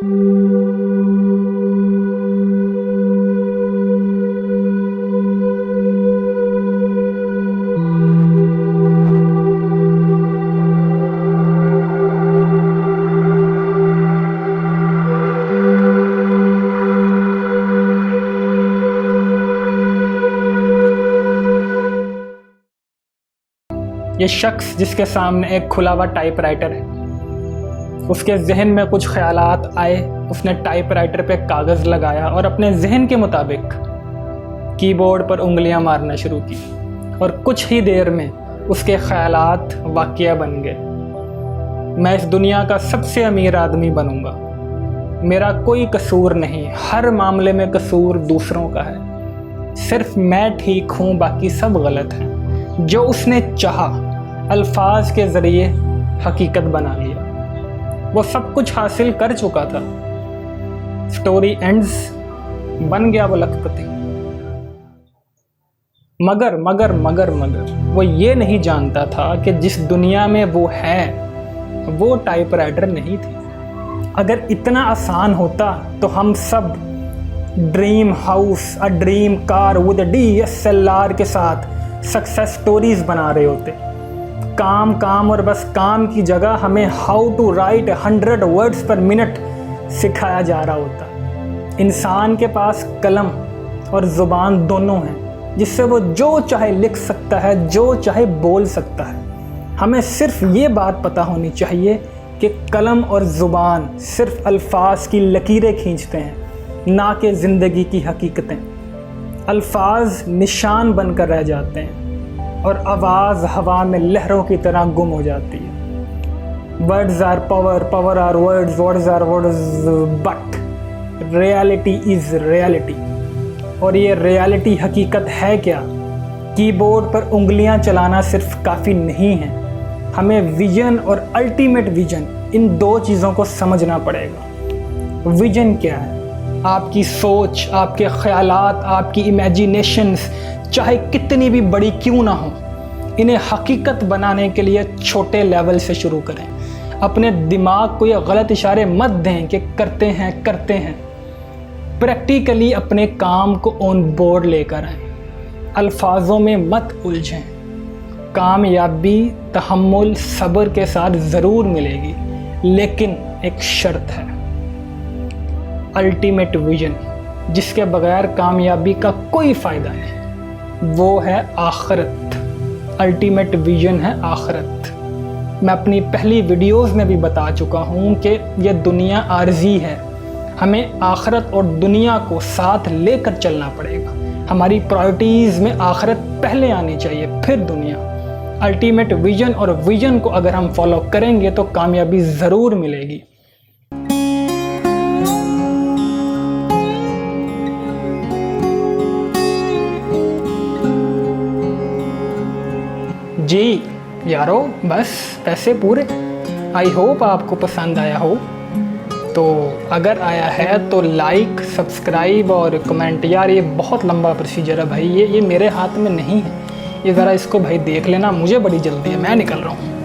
ये शख्स जिसके सामने एक खुला हुआ टाइपराइटर है, उसके जहन में कुछ ख्यालात आए, उसने टाइपराइटर पे कागज़ लगाया और अपने जहन के मुताबिक कीबोर्ड पर उंगलियां मारना शुरू की और कुछ ही देर में उसके ख्यालात वाक़या बन गए। मैं इस दुनिया का सबसे अमीर आदमी बनूंगा, मेरा कोई कसूर नहीं, हर मामले में कसूर दूसरों का है, सिर्फ मैं ठीक हूँ, बाकी सब गलत हैं। जो उसने चाहा अल्फाज के ज़रिए हकीकत बना लिया। वो सब कुछ हासिल कर चुका था। स्टोरी एंड्स, बन गया वो लखपति। मगर मगर मगर मगर वो ये नहीं जानता था कि जिस दुनिया में वो है वो टाइपराइटर नहीं थी। अगर इतना आसान होता तो हम सब dream house, a dream car with DSLR के साथ सक्सेस स्टोरीज बना रहे होते। काम काम और बस काम की जगह हमें how to write 100 words per minute सिखाया जा रहा होता। इंसान के पास कलम और ज़ुबान दोनों हैं, जिससे वो जो चाहे लिख सकता है, जो चाहे बोल सकता है। हमें सिर्फ ये बात पता होनी चाहिए कि कलम और ज़ुबान सिर्फ अल्फाज की लकीरें खींचते हैं, ना कि ज़िंदगी की हकीकतें। अल्फाज निशान बनकर रह जाते हैं और आवाज़ हवा में लहरों की तरह गुम हो जाती है। Words are power, power are words, words are words, but reality is reality. और ये रियलिटी हकीकत है क्या? कीबोर्ड पर उंगलियां चलाना सिर्फ काफ़ी नहीं है, हमें विजन और अल्टीमेट विजन, इन दो चीज़ों को समझना पड़ेगा। विजन क्या है? आपकी सोच, आपके ख्यालात, आपकी इमेजिनेशंस चाहे कितनी भी बड़ी क्यों ना हो, इन्हें हकीकत बनाने के लिए छोटे लेवल से शुरू करें। अपने दिमाग को ये गलत इशारे मत दें कि करते हैं। प्रैक्टिकली अपने काम को ऑन बोर्ड लेकर आएं। अल्फाजों में मत उलझें। कामयाबी तहम्मुल सब्र के साथ ज़रूर मिलेगी, लेकिन एक शर्त है, अल्टीमेट विजन, जिसके बगैर कामयाबी का कोई फ़ायदा नहीं, वो है आखिरत। अल्टीमेट विजन है आखिरत। मैं अपनी पहली वीडियोस में भी बता चुका हूँ कि यह दुनिया आर्जी है, हमें आखिरत और दुनिया को साथ लेकर चलना पड़ेगा। हमारी प्रायोरिटीज़ में आखिरत पहले आनी चाहिए, फिर दुनिया। अल्टीमेट विजन और विजन को अगर हम फॉलो करेंगे तो कामयाबी ज़रूर मिलेगी। जी यारो, बस पैसे पूरे। आई होप आपको पसंद आया हो। तो अगर आया है तो लाइक, सब्सक्राइब और कमेंट। यार ये बहुत लंबा प्रोसीजर है भाई, ये मेरे हाथ में नहीं है। ये ज़रा इसको भाई देख लेना, मुझे बड़ी जल्दी है, मैं निकल रहा हूँ।